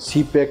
CPEC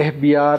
FBR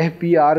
FBR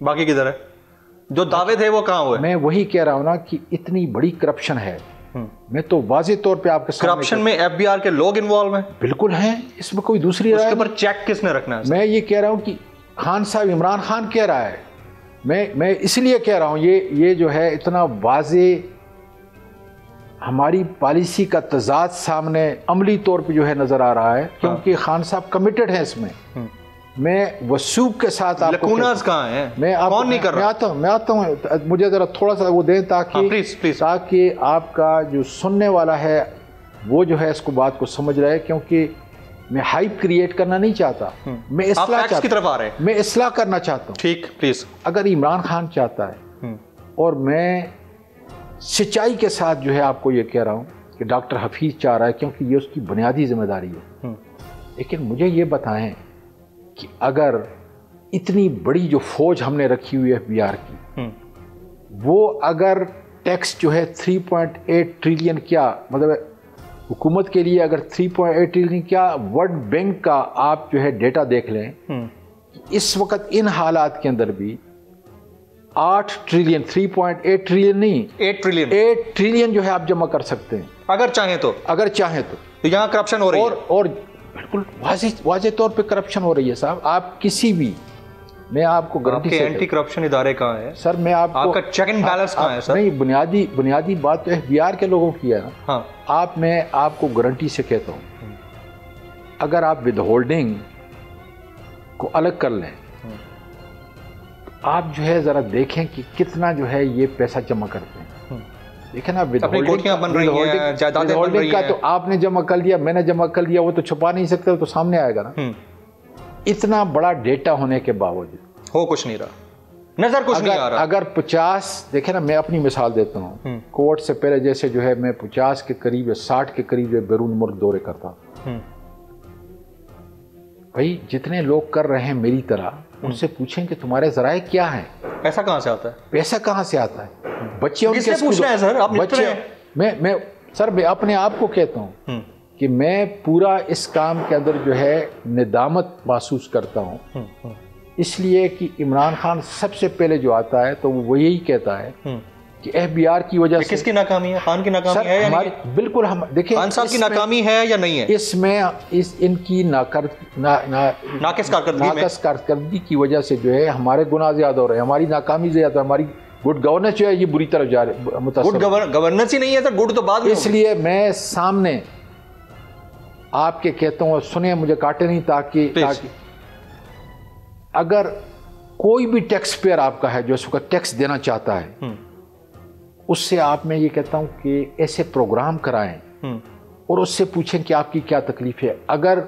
باقی کدھر ہے؟ جو دعوے تھے وہ کہاں ہوئے؟ میں وہی کہہ رہا ہوں نا کہ اتنی بڑی کرپشن ہے. میں تو واضح طور پہ آپ کے سامنے کرپشن میں ایف بی آر کے لوگ انوالو ہیں؟ بالکل ہیں, اس میں کوئی دوسری رائے اس کے نہیں. اوپر چیک کس نے رکھنا ہے؟ میں یہ کہہ رہا ہوں کہ خان صاحب عمران خان کہہ رہا ہے, میں اس لیے کہہ رہا ہوں یہ جو ہے اتنا واضح ہماری پالیسی کا تضاد سامنے عملی طور پہ جو ہے نظر آ رہا ہے, کیونکہ خان صاحب کمیٹڈ ہیں اس میں. میں وثوق کے ساتھ آپ کو لکوناز کہاں ہیں؟ میں کون نہیں کر رہا؟ میں آتا ہوں مجھے ذرا تھوڑا سا وہ دیں تاکہ آپ کا جو سننے والا ہے وہ جو ہے اس کو بات کو سمجھ رہے, کیونکہ میں ہائپ کریٹ کرنا نہیں چاہتا, میں اصلاح کی طرف آ رہے ہیں, میں اصلاح کرنا چاہتا ہوں. ٹھیک, پلیز. اگر عمران خان چاہتا ہے, اور میں سچائی کے ساتھ جو ہے آپ کو یہ کہہ رہا ہوں کہ ڈاکٹر حفیظ چاہ رہا ہے, کیونکہ یہ اس کی بنیادی ذمہ داری ہے, لیکن مجھے یہ بتائیں کہ اگر اتنی بڑی جو فوج ہم نے رکھی ہوئی ہے ایف بی آر کی, وہ اگر ٹیکس جو ہے 3.8 ٹریلین کیا مطلب حکومت کے لیے اگر 3.8 ٹریلین کیا, ورلڈ بینک کا آپ جو ہے ڈیٹا دیکھ لیں, اس وقت ان حالات کے اندر بھی 8 ٹریلین 3.8 ٹریلین نہیں 8 ٹریلین جو ہے آپ جمع کر سکتے ہیں اگر چاہیں تو. یہاں کرپشن ہو رہی ہے, اور بالکل واضح طور پہ کرپشن ہو رہی ہے صاحب. آپ کسی بھی, میں آپ کو گارنٹی سے, اینٹی کرپشن ادارے کہاں ہیں سر؟ میں آپ کا چیک اینڈ بیلنس کہاں ہے سر؟ نہیں, بنیادی بات تو ایف بی آر کے لوگوں کی ہے نا. میں آپ کو گارنٹی سے کہتا ہوں, اگر آپ ود ہولڈنگ کو الگ کر لیں, آپ جو ہے ذرا دیکھیں کہ کتنا جو ہے یہ پیسہ جمع کرتے ہیں. دیکھیں نا, ود ہولڈنگ کا تو آپ نے جمع کر لیا, میں نے جمع کر لیا, وہ تو چھپا نہیں سکتے, وہ تو سامنے آئے گا نا. اتنا بڑا ڈیٹا ہونے کے باوجود ہو کچھ نہیں رہا, نظر کچھ نہیں آ رہا. اگر 50 دیکھیں نا, میں اپنی مثال دیتا ہوں, کووڈ سے پہلے جیسے جو ہے میں 50 کے قریب یا 60 کے قریب جو بیرون ملک دورے کرتا. بھائی جتنے لوگ کر رہے ہیں میری طرح, ان سے پوچھیں کہ تمہارے ذرائع کیا ہیں, پیسہ کہاں سے آتا ہے, پیسہ کہاں سے آتا ہے. بچے ان کے پوچھنا ہے سر, بچے میں سر میں اپنے آپ کو کہتا ہوں کہ میں پورا اس کام کے اندر جو ہے ندامت محسوس کرتا ہوں, اس لیے کہ عمران خان سب سے پہلے جو آتا ہے تو وہ یہی کہتا ہے کہ ایف بی آر کی وجہ سے. کس کی ناکامی ہے؟ خان کی ناکامی ہے یا نہیں؟ بالکل, ہم دیکھیں خان صاحب کی ناکامی ہے یا نہیں ہے؟ اس میں ان کی ناقص کارکردگی کی وجہ سے جو ہے ہمارے گناہ زیادہ ہو رہے ہیں, ہماری ناکامی زیادہ, ہماری گڈ گورننس جو ہے یہ بری طرف جا رہی ہے. گڈ گورننس ہی نہیں ہے سر, گڈ تو بعد میں. اس لیے میں سامنے آپ کے کہتا ہوں, سنیں مجھے کاٹے نہیں, تاکہ اگر کوئی بھی ٹیکس پیئر آپ کا ہے جو اس وقت ٹیکس دینا چاہتا ہے, اس سے آپ میں یہ کہتا ہوں کہ ایسے پروگرام کرائیں اور اس سے پوچھیں کہ آپ کی کیا تکلیف ہے. اگر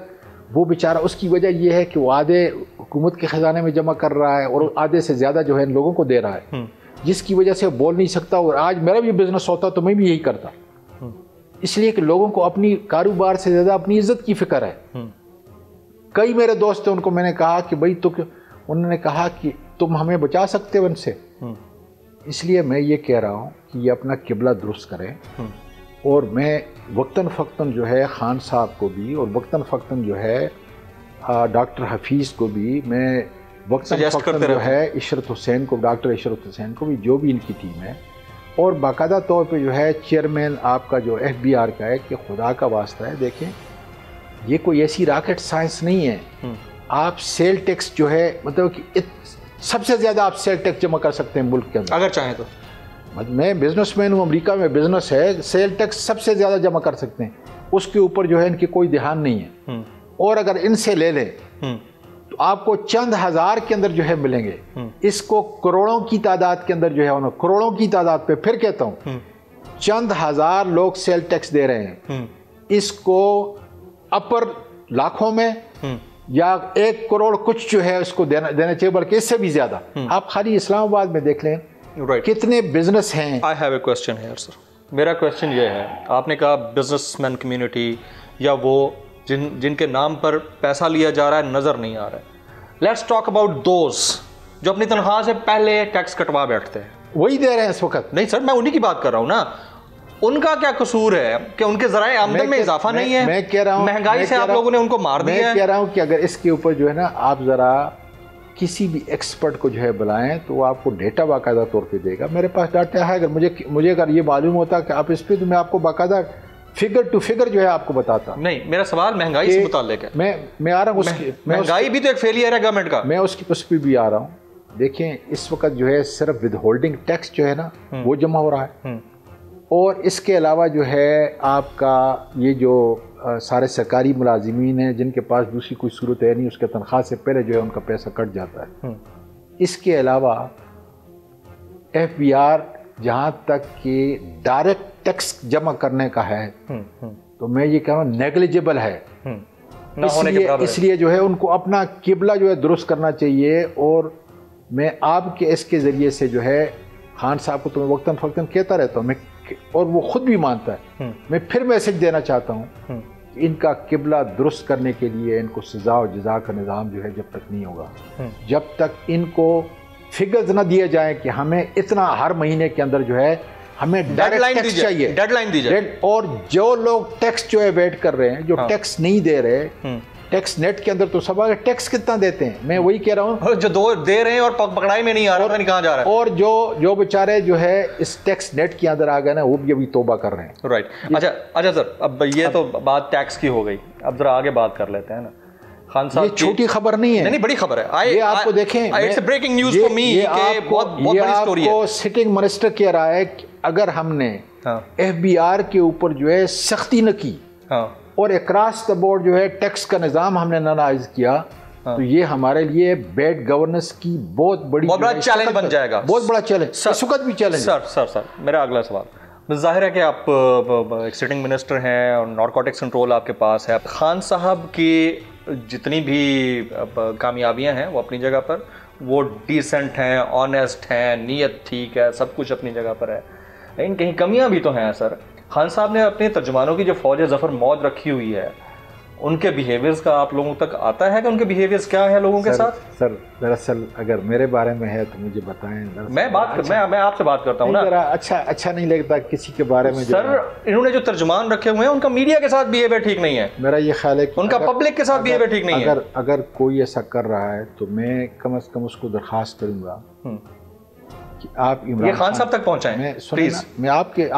وہ بیچارہ, اس کی وجہ یہ ہے کہ وہ آدھے حکومت کے خزانے میں جمع کر رہا ہے اور آدھے سے زیادہ جو ہے ان لوگوں کو دے رہا ہے, جس کی وجہ سے وہ بول نہیں سکتا. اور آج میرا بھی بزنس ہوتا تو میں بھی یہی کرتا, اس لیے کہ لوگوں کو اپنی کاروبار سے زیادہ اپنی عزت کی فکر ہے. کئی میرے دوست ہیں, ان کو میں نے کہا کہ بھائی تو, انہوں نے کہا کہ تم ہمیں بچا سکتے ہو ان سے. اس لیے میں یہ کہہ رہا ہوں کہ یہ اپنا قبلہ درست کریں, اور میں وقتاً فوقتاً جو ہے خان صاحب کو بھی اور وقتاً فوقتاً جو ہے ڈاکٹر حفیظ کو بھی, میں وقتاً فوقتاً جو ہے عشرت حسین کو, ڈاکٹر عشرت حسین کو بھی, جو بھی ان کی ٹیم ہے, اور باقاعدہ طور پہ جو ہے چیئرمین آپ کا جو ایف بی آر کا ہے, کہ خدا کا واسطہ ہے دیکھیں یہ کوئی ایسی راکٹ سائنس نہیں ہے. آپ سیل ٹیکس جو ہے مطلب کہ سب سے زیادہ آپ سیل ٹیکس جمع کر سکتے ہیں ملک کے اندر اگر چاہیں تو. میں بزنس مین ہوں, امریکہ میں بزنس ہے, سیل ٹیکس سب سے زیادہ جمع کر سکتے ہیں, اس کے اوپر جو ہے ان کی کوئی دھیان نہیں ہے. اور اگر ان سے لے لیں تو آپ کو چند ہزار کے اندر جو ہے ملیں گے, اس کو کروڑوں کی تعداد کے اندر جو ہے, کروڑوں کی تعداد پہ, پھر کہتا ہوں چند ہزار لوگ سیل ٹیکس دے رہے ہیں, اس کو اپر لاکھوں میں یا 1 کروڑ کچھ جو ہے اس کو دینا چاہیے, بلکہ اس سے بھی زیادہ. آپ خالی اسلام آباد میں دیکھ لیں کتنے بزنس ہیں. I have a question here sir. میرا کویشچن یہ ہے, آپ نے کہا بزنس مین کمیونٹی یا وہ جن کے نام پر پیسہ لیا جا رہا ہے نظر نہیں آ رہا ہے. لیٹس ٹاک اباؤٹ دوز جو اپنی تنخواہ سے پہلے ٹیکس کٹوا بیٹھتے ہیں, وہی دے رہے ہیں اس وقت. نہیں سر, میں انہی کی بات کر رہا ہوں نا. ان کا کیا قصور ہے کہ ان کے ذرائع آمدن میں اضافہ نہیں ہے؟ میں کہہ رہا ہوں مہنگائی سے آپ لوگوں نے ان کو مار دیا ہے. میں کہہ رہا ہوں کہ اگر اس کے اوپر جو ہے نا آپ ذرا کسی بھی ایکسپرٹ کو جو ہے بلائیں تو وہ آپ کو ڈیٹا باقاعدہ طور پہ دے گا. میرے پاس ڈاٹا ہے, اگر مجھے اگر یہ معلوم ہوتا کہ آپ اس پہ, تو میں آپ کو باقاعدہ فگر ٹو فگر جو ہے آپ کو بتاتا. نہیں, میرا سوال مہنگائی سے متعلق ہے. میں آ رہا ہوں, مہنگائی بھی تو ایک فیلئر ہے گورنمنٹ کا. میں اس پہ بھی آ رہا ہوں. دیکھیں اس وقت جو ہے صرف ود ہولڈنگ ٹیکس جو ہے نا وہ جمع ہو رہا ہے, اور اس کے علاوہ جو ہے آپ کا یہ جو سارے سرکاری ملازمین ہیں جن کے پاس دوسری کوئی صورت ہے نہیں, اس کے تنخواہ سے پہلے جو ہے ان کا پیسہ کٹ جاتا ہے. اس کے علاوہ ایف بی آر جہاں تک کہ ڈائریکٹ ٹیکس جمع کرنے کا ہے تو میں یہ کہہ رہا ہوں نیگلیجبل ہے. اس لیے جو ہے ان کو اپنا قبلہ جو ہے درست کرنا چاہیے. اور میں آپ کے اس کے ذریعے سے جو ہے خان صاحب کو تو میں وقتاً فوقتاً کہتا رہتا ہوں, اور وہ خود بھی مانتا ہے. میں پھر میسج دینا چاہتا ہوں کہ ان کا قبلہ درست کرنے کے لیے ان کو سزا و جزا کا نظام جو ہے جب تک نہیں ہوگا, جب تک ان کو فگرز نہ دیے جائیں کہ ہمیں اتنا ہر مہینے کے اندر جو ہے ہمیں ڈیڈ لائن چاہیے, اور جو لوگ ٹیکس جو ہے ویٹ کر رہے ہیں, جو ٹیکس نہیں دے رہے, ٹیکس نیٹ کے اندر تو سب آگے ٹیکس کتنا دیتے ہیں, میں وہی کہہ رہا ہوں, جو دو دے رہے ہیں اور پکڑائی میں نہیں آ رہا, کہاں جا رہا ہے. اور جو بیچارے جو ہے اس ٹیکس نیٹ کے اندر آ گئے نا, وہ بھی ابھی توبہ کر رہے ہیں. رائٹ. اچھا سر, اب یہ تو بات ٹیکس کی ہو گئی, اب ذرا آگے بات کر لیتے ہیں نا. خان صاحب, یہ چھوٹی خبر نہیں ہے, نہیں بڑی خبر ہے. یہ آپ کو دیکھیں, it's breaking news for me کہ بہت بڑی سٹوری ہے. سٹنگ منسٹر کہہ رہا ہے کہ اگر ہم نے ایف بی آر کے اوپر جو ہے سختی نہ کی اور اکراس دا بورڈ جو ہے ٹیکس کا نظام ہم نے نہ نافذ کیا, تو یہ ہمارے لیے بیڈ گورننس کی بہت بڑا چیلنج بن جائے گا. بہت بڑا چیلنج, اس وقت بھی چیلنج. سر میرا اگلا سوال, ظاہر ہے کہ آپ ایک سٹنگ منسٹر ہیں اور نارکوٹکس کنٹرول آپ کے پاس ہے. خان صاحب کی جتنی بھی کامیابیاں ہیں وہ اپنی جگہ پر, وہ ڈیسنٹ ہیں, آنیسٹ ہیں, نیت ٹھیک ہے, سب کچھ اپنی جگہ پر ہے, لیکن کہیں کمیاں بھی تو ہیں. سر خان صاحب نے اپنے ترجمانوں کی جو فوج ظفر موج رکھی ہوئی ہے, ان کے بیہیویئرز کا آپ لوگوں تک آتا ہے کہ ان کے بیہیویئرز کیا ہیں لوگوں کے ساتھ؟ سر دراصل اگر میرے بارے میں ہے تو مجھے بتائیں. میں آپ سے بات کرتا ہوں نا. اچھا نہیں لگتا کسی کے بارے میں. سر انہوں نے جو ترجمان رکھے ہوئے ہیں ان کا میڈیا کے ساتھ بیہیویئر ٹھیک نہیں ہے. میرا یہ خیال ہے کہ ان کا پبلک کے ساتھ بیہیویئر ٹھیک نہیں ہے. اگر کوئی ایسا کر رہا ہے تو میں کم از کم اس کو درخواست کروں گا کہ آپ یہ خان صاحب تک پہنچائیں. میں آپ کے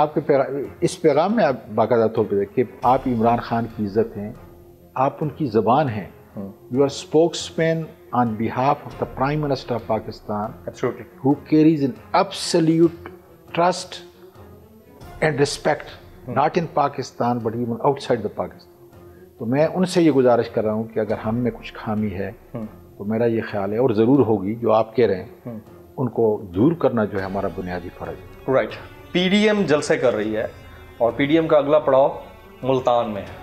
اس پیغام میں باقاعدہ طور پہ کہ آپ عمران خان کی عزت ہیں, آپ ان کی زبان ہیں. You are spokesman on behalf of the Prime Minister of Pakistan, who carries an absolute trust and respect, not in Pakistan but even outside the Pakistan. تو میں ان سے یہ گزارش کر رہا ہوں کہ اگر ہم میں کچھ خامی ہے تو میرا یہ خیال ہے, اور ضرور ہوگی, جو آپ کہہ رہے ہیں ان کو دور کرنا جو ہے ہمارا بنیادی فرض ہے. رائٹ. پی ڈی ایم جلسے کر رہی ہے اور پی ڈی ایم کا اگلا پڑاؤ ملتان میں ہے,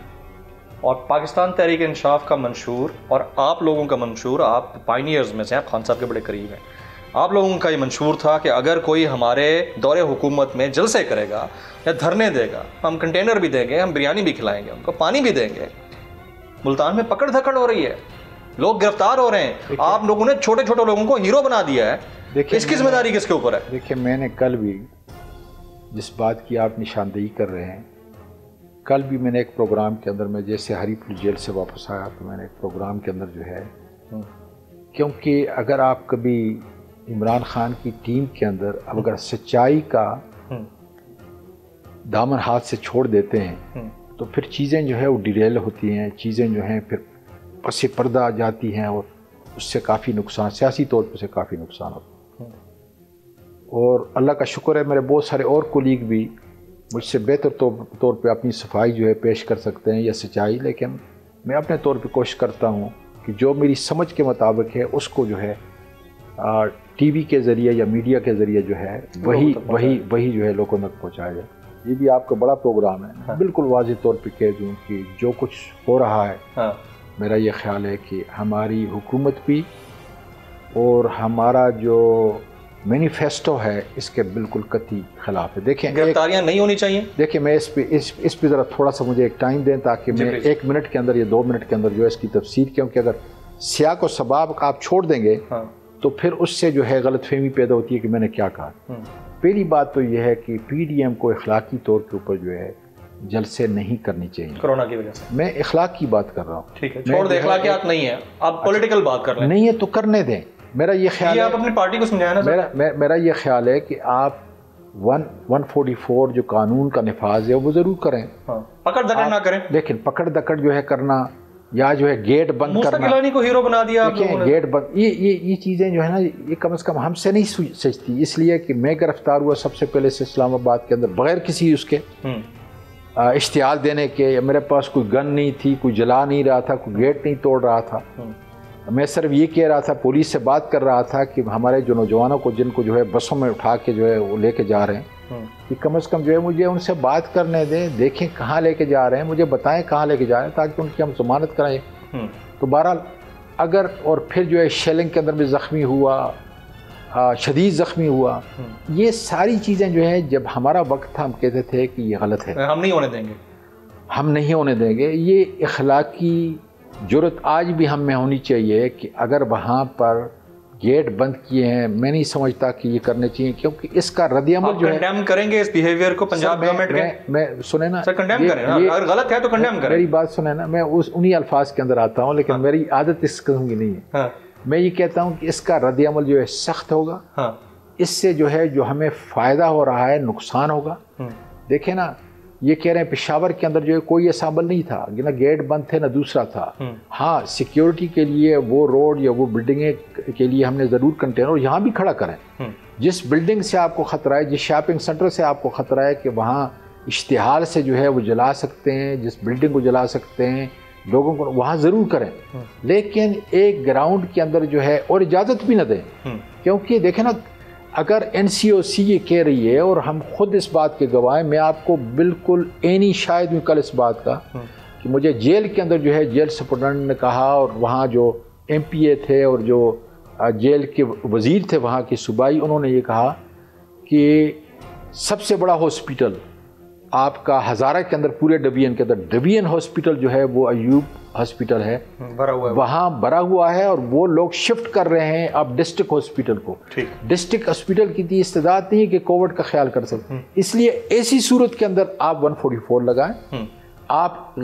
اور پاکستان تحریک انصاف کا منشور اور آپ لوگوں کا منشور, آپ پائنیئرز میں سے ہیں, آپ خان صاحب کے بڑے قریب ہیں, آپ لوگوں کا یہ منشور تھا کہ اگر کوئی ہمارے دور حکومت میں جلسے کرے گا یا دھرنے دے گا, ہم کنٹینر بھی دیں گے, ہم بریانی بھی کھلائیں گے, ان کو پانی بھی دیں گے. ملتان میں پکڑ دھکڑ ہو رہی ہے, لوگ گرفتار ہو رہے ہیں, آپ لوگوں نے چھوٹے چھوٹے لوگوں کو ہیرو بنا دیا ہے. اس کی ذمہ داری کس کے اوپر ہے؟ دیکھیں میں نے کل بھی جس بات کی آپ نشاندہی کر رہے ہیں, کل بھی میں نے ایک پروگرام کے اندر, میں جیسے ہری پور جیل سے واپس آیا تو میں نے ایک پروگرام کے اندر جو ہے, کیونکہ اگر آپ کبھی عمران خان کی ٹیم کے اندر اگر سچائی کا دامن ہاتھ سے چھوڑ دیتے ہیں تو پھر چیزیں جو ہے وہ ڈیریل ہوتی ہیں, چیزیں جو ہیں پھر پس پردہ جاتی ہیں, اور اس سے کافی نقصان, سیاسی طور پہ سے کافی نقصان ہوتا ہے. اور اللہ کا شکر ہے میرے بہت سارے اور کولیگ بھی مجھ سے بہتر طور پہ اپنی صفائی جو ہے پیش کر سکتے ہیں یا سچائی, لیکن میں اپنے طور پہ کوشش کرتا ہوں کہ جو میری سمجھ کے مطابق ہے اس کو جو ہے ٹی وی کے ذریعے یا میڈیا کے ذریعے جو ہے وہی جو ہے لوگوں تک پہنچایا جائے. یہ بھی آپ کا بڑا پروگرام ہے. بالکل واضح طور پہ کہہ دوں کہ جو کچھ ہو رہا ہے, میرا یہ خیال ہے کہ ہماری حکومت بھی اور ہمارا جو مینیفیسٹو ہے اس کے بالکل قطعی خلاف ہے. دیکھیں گرفتاریاں نہیں ہونی چاہیے. دیکھیں میں اس پہ ذرا تھوڑا سا مجھے ایک ٹائم دیں تاکہ میں 1 منٹ کے اندر یا 2 منٹ کے اندر جو ہے اس کی تفسیر, کیونکہ اگر سیاق و سباب آپ چھوڑ دیں گے تو پھر اس سے جو ہے غلط فہمی پیدا ہوتی ہے کہ میں نے کیا کہا. پہلی بات تو یہ ہے کہ پی ڈی ایم کو اخلاقی طور کے اوپر جو ہے جلسے نہیں کرنی چاہیے کورونا کی وجہ سے. میں اخلاق کی بات کر رہا ہوں. ٹھیک ہے, چھوڑ دیں, اخلاقیات نہیں ہے, آپ پولیٹیکل بات کر رہے ہیں. نہیں ہے تو کرنے دیں. میرا یہ خیال ہے, آپ اپنی پارٹی کو سمجھائیں نا. میرا یہ خیال ہے کہ آپ 144 جو قانون کا نفاذ ہے وہ ضرور کریں, پکڑ دکڑ نہ کریں. لیکن پکڑ دکڑ جو ہے کرنا یا جو ہے گیٹ بند کرنا, مستقلانی کو ہیرو بنا دیا آپ لوگوں نے. گیٹ بند, یہ چیزیں جو ہے نا یہ کم از کم ہم سے نہیں سجتی. اس لیے کہ میں گرفتار ہوا سب سے پہلے سے اسلام آباد کے اندر بغیر کسی اس کے اشتعال دینے کے. میرے پاس کوئی گن نہیں تھی, کوئی جلا نہیں رہا تھا, کوئی گیٹ نہیں توڑ رہا تھا. میں صرف یہ کہہ رہا تھا, پولیس سے بات کر رہا تھا کہ ہمارے جو نوجوانوں کو جن کو جو ہے بسوں میں اٹھا کے جو ہے وہ لے کے جا رہے ہیں, کہ کم از کم جو ہے مجھے ان سے بات کرنے دیں, دیکھیں کہاں لے کے جا رہے ہیں, مجھے بتائیں کہاں لے کے جا رہے ہیں تاکہ ان کی ہم ضمانت کرائیں. تو بہرحال اگر اور پھر جو ہے شیلنگ کے اندر بھی زخمی ہوا, شدید زخمی ہوا. یہ ساری چیزیں جو ہے جب ہمارا وقت تھا ہم کہتے تھے کہ یہ غلط ہے, ہم نہیں ہونے دیں گے, ہم نہیں ہونے دیں گے. یہ اخلاقی جرت آج بھی ہم میں ہونی چاہیے کہ اگر وہاں پر گیٹ بند کیے ہیں, میں نہیں سمجھتا کہ یہ کرنے چاہیے, کیونکہ اس کا رد عمل جو ہے. کنڈیم کریں گے اس بیہیویئر کو پنجاب گورنمنٹ کے؟ میں سنیں نا, کنڈیم کریں, اگر غلط ہے تو کنڈیم کریں. میری بات سنیں نا, میں انہی الفاظ کے اندر آتا ہوں, لیکن میری عادت اس قسم کی نہیں ہے. میں یہ کہتا ہوں کہ اس کا رد عمل جو ہے سخت ہوگا. اس سے جو ہے جو ہمیں فائدہ ہو رہا ہے نقصان ہوگا. دیکھیں نا, یہ کہہ رہے ہیں پشاور کے اندر جو ہے کوئی ایسا عمل نہیں تھا, نہ گیٹ بند تھے نہ دوسرا تھا. ہاں سیکیورٹی کے لیے وہ روڈ یا وہ بلڈنگیں کے لیے ہم نے ضرور کنٹینر یہاں بھی کھڑا کریں. جس بلڈنگ سے آپ کو خطرہ ہے, جس شاپنگ سینٹر سے آپ کو خطرہ ہے کہ وہاں اشتعال سے جو ہے وہ جلا سکتے ہیں, جس بلڈنگ کو جلا سکتے ہیں لوگوں کو, وہاں ضرور کریں. لیکن ایک گراؤنڈ کے اندر جو ہے اور اجازت بھی نہ دیں, کیونکہ دیکھیں نا اگر NCOC یہ کہہ رہی ہے اور ہم خود اس بات کے گواہ ہیں, میں آپ کو بالکل عینی شاہد ہوں کل اس بات کا کہ مجھے جیل کے اندر جو ہے جیل سپرڈنٹ نے کہا, اور وہاں جو MPA تھے اور جو جیل کے وزیر تھے وہاں کے صوبائی, انہوں نے یہ کہا کہ سب سے بڑا ہاسپٹل آپ کا ہزارہ کے اندر پورے ڈویژن کے اندر ڈویژن ہاسپٹل جو ہے وہ ایوب ہاسپٹل ہے, وہاں بھرا ہوا ہے, اور وہ لوگ شفٹ کر رہے ہیں اب ڈسٹرکٹ ہاسپٹل کو. ڈسٹرکٹ ہاسپٹل کی اتنی استعداد نہیں ہے کہ کووڈ کا خیال کر سکتے, اس لیے ایسی صورت کے اندر آپ 144 لگائیں, آپ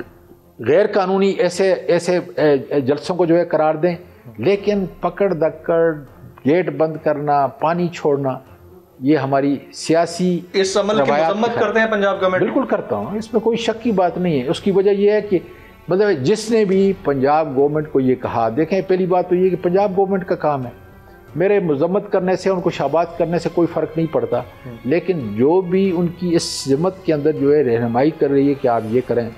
غیر قانونی ایسے جلسوں کو جو ہے قرار دیں. لیکن پکڑ دکڑ, گیٹ بند کرنا, پانی چھوڑنا, یہ ہماری سیاسی اس عمل کی مذمت کرتے ہیں پنجاب گورنمنٹ. بالکل کرتا ہوں, اس میں کوئی شک کی بات نہیں ہے. اس کی وجہ یہ ہے کہ مطلب جس نے بھی پنجاب گورنمنٹ کو یہ کہا, دیکھیں پہلی بات تو یہ کہ پنجاب گورنمنٹ کا کام ہے, میرے مذمت کرنے سے ان کو شابات کرنے سے کوئی فرق نہیں پڑتا, لیکن جو بھی ان کی اس سمت کے اندر جو ہے رہنمائی کر رہی ہے کہ آپ یہ کریں,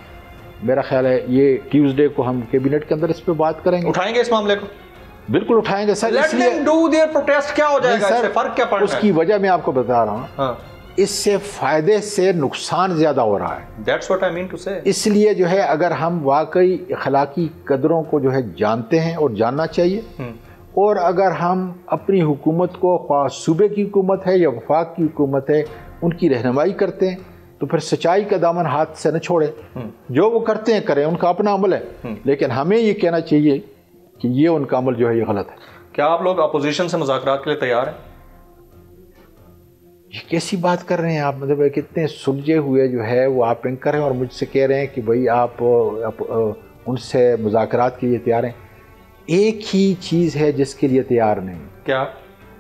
میرا خیال ہے یہ ٹیوزڈے کو ہم کیبنٹ کے اندر اس پہ بات کریں گے. اٹھائیں گے اس معاملے کو؟ بالکل اٹھائیں گے سر. Let them do their protest. کیا ہو جائے گا اس سے, فرق کیا پڑنا ہے؟ اس کی وجہ میں آپ کو بتا رہا ہوں, اس سے فائدے سے نقصان زیادہ ہو رہا ہے. That's what I mean to say. اس لیے جو ہے اگر ہم واقعی اخلاقی قدروں کو جو ہے جانتے ہیں اور جاننا چاہیے, اور اگر ہم اپنی حکومت کو, خواہ صوبے کی حکومت ہے یا وفاق کی حکومت ہے, ان کی رہنمائی کرتے ہیں, تو پھر سچائی کا دامن ہاتھ سے نہ چھوڑیں. جو وہ کرتے ہیں کریں, ان کا اپنا عمل ہے, لیکن ہمیں یہ کہنا چاہیے کہ یہ ان کا عمل جو ہے یہ غلط ہے. کیا آپ لوگ اپوزیشن سے مذاکرات کے لیے تیار ہیں؟ یہ کیسی بات کر رہے ہیں آپ, مطلب کتنے سلجھے ہوئے جو ہے وہ آپ اینکر ہیں اور مجھ سے کہہ رہے ہیں کہ بھائی آپ ان سے مذاکرات کے لیے تیار ہیں. ایک ہی چیز ہے جس کے لیے تیار نہیں. کیا؟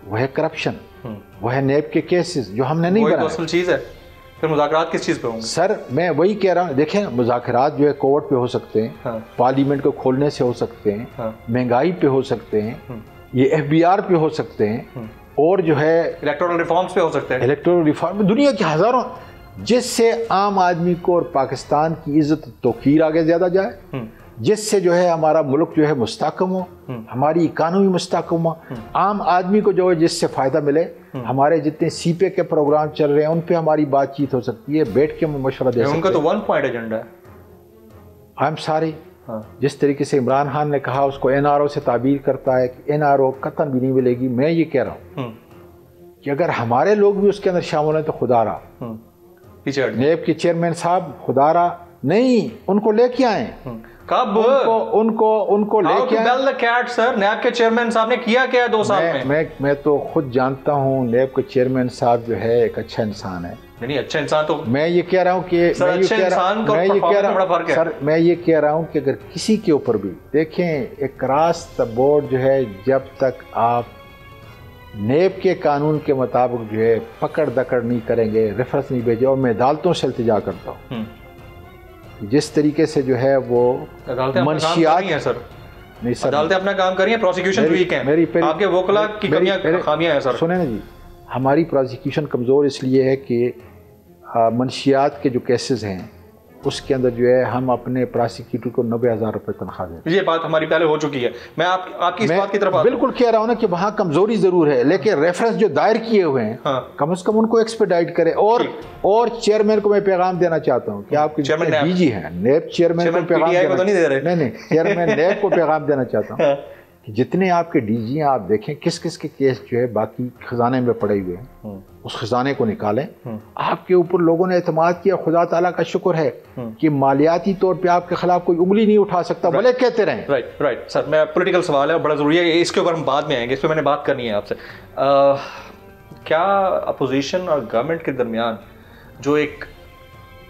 وہ ہے کرپشن, وہ ہے نیب کے کیسز جو ہم نے نہیں بنائے. وہی تو اصل چیز ہے. پھر مذاکرات کس چیز پہ ہوں گے؟ سر میں وہی کہہ رہا ہوں, دیکھیں مذاکرات جو ہے کووڈ پہ ہو سکتے ہیں, پارلیمنٹ کو کھولنے سے ہو سکتے ہیں, مہنگائی پہ ہو سکتے ہیں, یہ FBR پہ ہو سکتے ہیں, اور جو ہے الیکٹورل ریفارمز پہ ہو سکتے ہیں. الیکٹورل ریفارم دنیا کے ہزاروں, جس سے عام آدمی کو اور پاکستان کی عزت توقیر آگے زیادہ جائے, جس سے جو ہے ہمارا ملک جو ہے مستحکم ہو, ہماری اکانومی مستحکم ہو, عام آدمی کو جو ہے جس سے فائدہ ملے. ہمارے جتنے CPA کے پروگرام چل رہے ہیں ان پہ ہماری بات چیت ہو سکتی ہے, بیٹھ کے مشورہ دے سکتے ہیں. ان کا تو 1 پوائنٹ ایجنڈا ہے. آئی ایم سوری, جس طریقے سے عمران خان نے کہا اس کو NRO سے تعبیر کرتا ہے کہ NRO قطعاً بھی نہیں ملے گی. میں یہ کہہ رہا ہوں کہ اگر ہمارے لوگ بھی اس کے اندر شامل ہیں تو خدا رہا, نیب کے چیئرمین صاحب خدا رہا نہیں, ان کو لے کے آئیں. کب ان کو لے کے آئیں. سر نیب کے چیئرمین صاحب نے کیا کیا 2 سال میں تو خود جانتا ہوں نیب کے چیئرمین صاحب جو ہے ایک اچھا انسان ہے. نہیں اچھا انسان تو میں یہ کہہ رہا ہوں کہ میں یہ کہہ رہا ہوں کہ اگر کسی کے اوپر بھی دیکھیں ایک کراس دا بورڈ جو ہے, جب تک آپ نیب کے قانون کے مطابق جو ہے پکڑ دکڑ نہیں کریں گے, ریفرنس نہیں بھیجے, اور میں عدالتوں سے التجا کرتا ہوں جس طریقے سے جو ہے وہ منشیات نہیں سر, عدالتیں اپنا کام کر رہی ہیں, پروسیکیوشن ویک ہیں, آپ کے وکلا کی کمیاں خامیاں ہیں سر. سنیں نا جی, ہماری پروسیکیوشن کمزور اس لیے ہے کہ منشیات کے جو کیسز ہیں اس کے اندر جو ہے ہم اپنے پروسیکیوٹر کو 90,000 روپے تنخواہ دیں. یہ بات ہماری پہلے ہو چکی ہے, میں آپ کی اس بات کی طرف بالکل کہہ رہا ہوں نا کہ وہاں کمزوری ضرور ہے, لیکن ریفرنس جو دائر کیے ہوئے ہیں کم از کم ان کو ایکسپیڈائٹ کرے. اور چیئرمین کو میں پیغام دینا چاہتا ہوں کہ آپ کے ڈی جی ہیں, نیب چیئرمین کو پیغام نہیں چیئرمین نیب کو پیغام دینا چاہتا ہوں کہ جتنے آپ کے ڈی جی ہیں آپ دیکھیں کس کس کے کیس جو ہے باقی خزانے میں پڑے ہوئے ہیں, اس خزانے کو نکالیں. آپ کے اوپر لوگوں نے اعتماد کیا, خدا تعالیٰ کا شکر ہے کہ مالیاتی طور پہ آپ کے خلاف کوئی انگلی نہیں اٹھا سکتا, بھلے کہتے رہیں. رائٹ سر, میں پولیٹیکل سوال ہے, بڑا ضروری ہے, اس کے اوپر ہم بعد میں آئیں گے, اس پہ میں نے بات کرنی ہے آپ سے. کیا اپوزیشن اور گورنمنٹ کے درمیان جو ایک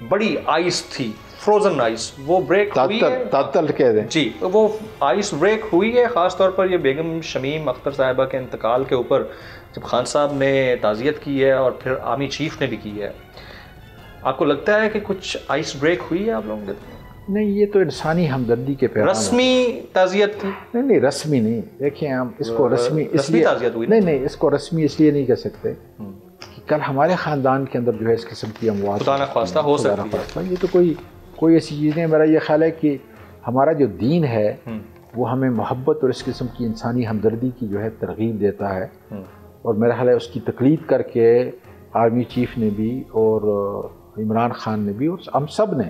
بڑی آئس تھی, فروزن آئس, وہ بریک ہوئی ہے؟ تعطل کہہ دیں جی, وہ آئس بریک ہوئی ہے, خاص طور پر یہ بیگم شمیم اختر صاحبہ کے انتقال کے اوپر جب خان صاحب نے تعزیت کی ہے اور پھر آرمی چیف نے بھی کی ہے. آپ کو لگتا ہے کہ کچھ آئس بریک ہوئی ہے آپ لوگوں کے؟ نہیں, یہ تو انسانی ہمدردی کے پیغام. رسمی تعزیت تھی؟ نہیں رسمی نہیں, دیکھیں ہم اس کو رسمی اس لیے تعزیت ہوئی نہیں, اس کو رسمی اس لیے نہیں کہہ سکتے کہ کل ہمارے خاندان کے اندر جو ہے اس قسم کی اموات خدا نخواستہ ہو سکتی ہے. یہ تو کوئی ایسی چیز نہیں. میرا یہ خیال ہے کہ ہمارا جو دین ہے وہ ہمیں محبت اور اس قسم کی انسانی ہمدردی کی جو ہے ترغیب دیتا ہے, اور میرا خیال ہے اس کی تقلید کر کے آرمی چیف نے بھی اور عمران خان نے بھی اور ہم سب نے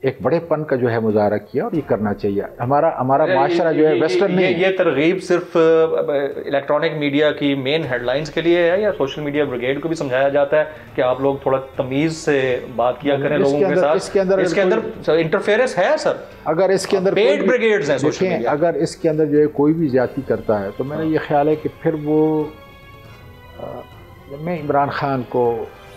ایک بڑے پن کا جو ہے مظاہرہ کیا, اور یہ کرنا چاہیے. ہمارا معاشرہ جو ہے ویسٹرن نہیں. یہ ترغیب صرف الیکٹرانک میڈیا کی مین ہیڈ لائنز کے لیے ہے, یا سوشل میڈیا بریگیڈ کو بھی سمجھایا جاتا ہے کہ آپ لوگ تھوڑا تمیز سے بات کیا کریں لوگوں کے ساتھ؟ اس کے اندر انٹرفیئرنس ہے سر. اگر اس کے اندر پیڈ بریگیڈز ہیں سوشل میڈیا, اگر اس کے اندر جو ہے کوئی بھی زیادتی کرتا ہے تو میرا یہ خیال ہے کہ پھر وہ میں عمران خان کو,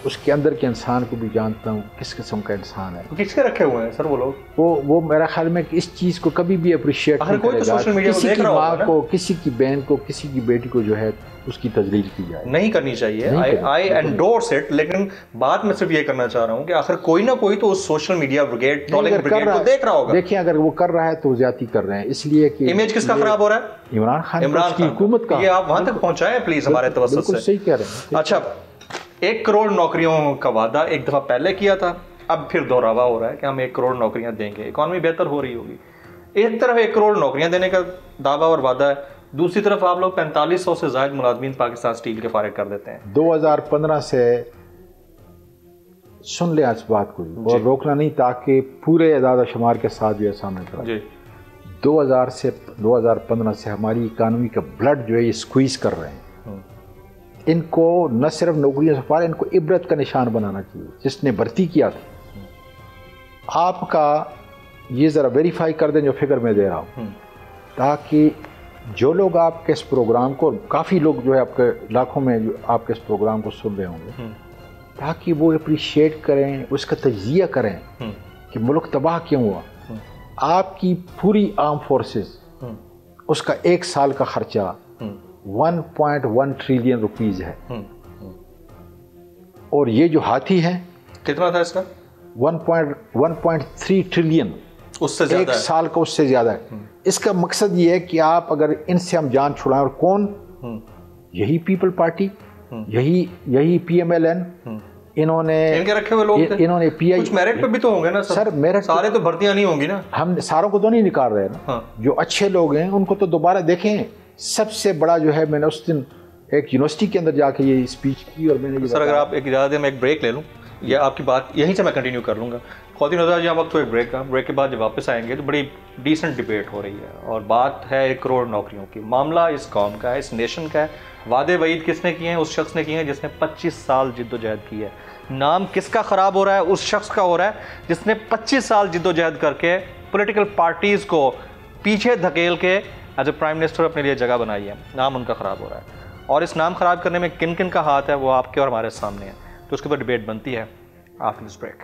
اس کے اندر کے انسان کو بھی جانتا ہوں کس قسم کا انسان ہے. کس کے رکھے ہوئے ہیں سر وہ لوگ؟ وہ میرا خیال میں اس چیز کو کبھی بھی اپریشیٹ نہیں کرے گا. کسی کی ماں کو, کسی کی بہن کو, کسی کی بیٹی کو جو ہے اس کی تذلیل کی جائے, نہیں کرنی چاہیے. آئی اینڈورس اٹ. لیکن بات میں صرف یہ کرنا چاہ رہا ہوں کہ آخر کوئی نہ کوئی تو اس social media brigade trolling brigade کو دیکھ رہا ہوگا. دیکھیں اگر وہ کر رہا ہے تو زیادتی کر رہے ہیں, اس لیے کہ امیج کس کا خراب ہو رہا ہے؟ عمران خان کی حکومت کا. یہ آپ وہاں تک پہنچائیں پلیز ہمارے توسط سے. بالکل صحیح کہہ رہے ہیں. اچھا, 1 کروڑ نوکریوں کا وعدہ ایک دفعہ پہلے کیا تھا, اب پھر دہراوا ہو رہا ہے کہ ہم 1 کروڑ نوکریاں دیں گے, اکانومی بہتر ہو رہی ہوگی. ایک طرف 1 کروڑ نوکریاں دینے کا دعویٰ اور وعدہ ہے, دوسری طرف آپ لوگ 4500 سے زائد ملازمین پاکستان اسٹیل کے فارغ کر دیتے ہیں. 2015 سے سن لیں اس بات کو اور روکنا نہیں, تاکہ پورے اعداد و شمار کے ساتھ جو ہے سامنے کریں. 2015 سے ہماری اکانومی کا بلڈ جو ہے یہ سکویز کر رہے ہیں. ان کو نہ صرف نوکریوں سے پار, ان کو عبرت کا نشان بنانا چاہیے. جس نے بھرتی کیا تھا, آپ کا یہ ذرا ویریفائی کر دیں جو فگر میں دے رہا ہوں, تاکہ جو لوگ آپ کے اس پروگرام کو, کافی لوگ جو ہے آپ کے لاکھوں میں جو آپ کے اس پروگرام کو سن رہے ہوں گے, تاکہ وہ اپریشیٹ کریں, اس کا تجزیہ کریں کہ ملک تباہ کیوں ہوا. آپ کی پوری آرم فورسز, اس کا 1 سال کا خرچہ 1.1 ٹریلین روپیز ہے, اور یہ جو ہاتھی ہے کتنا تھا اس کا؟ 1.3 ٹریلین, اس سے زیادہ 1 سال کا اس سے زیادہ ہے. اس کا مقصد یہ ہے کہ آپ اگر ان سے ہم جان چھڑائیں, اور کون؟ یہی پیپل پارٹی, یہی پی ایم ایل این, انہوں نے ان کے رکھے ہوئے لوگ تھے. انہوں نے پی آئی, کچھ میرٹ پہ بھی تو ہوں گے نا سر. میرٹ سارے تو بھرتیاں نہیں ہوں گی نا, ہم ساروں کو تو نہیں نکال رہے نا. جو اچھے لوگ ہیں ان کو تو دوبارہ دیکھیں. سب سے بڑا جو ہے, میں نے اس دن ایک یونیورسٹی کے اندر جا کے یہ اسپیچ کی, اور میں نے سر اگر آپ ایک اجازت دیں میں ایک بریک لے لوں, یا آپ کی بات یہیں سے میں کنٹینیو کر لوں گا. خواتین حضرات جی, وقت تو ایک بریک کا, بریک کے بعد جب واپس آئیں گے تو بڑی ڈیسنٹ ڈبیٹ ہو رہی ہے, اور بات ہے 1 کروڑ نوکریوں کی. معاملہ اس قوم کا ہے, اس نیشن کا ہے. وعدے وعید کس نے کیے ہیں؟ اس شخص نے کیے ہیں جس نے 25 سال جد و جہد کی ہے. نام کس کا خراب ہو رہا ہے؟ اس شخص کا ہو رہا ہے جس نے 25 سال جد و جہد کر کے پولیٹیکل پارٹیز کو پیچھے دھکیل کے ایز اے پرائم منسٹر اپنے لیے جگہ بنائی ہے. نام ان کا خراب ہو رہا ہے, اور اس نام خراب کرنے میں کن کن کا ہاتھ ہے وہ آپ کے اور ہمارے سامنے ہے. تو اس کے اوپر ڈبیٹ بنتی ہے after this break.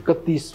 31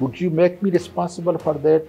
Would you make me responsible for that?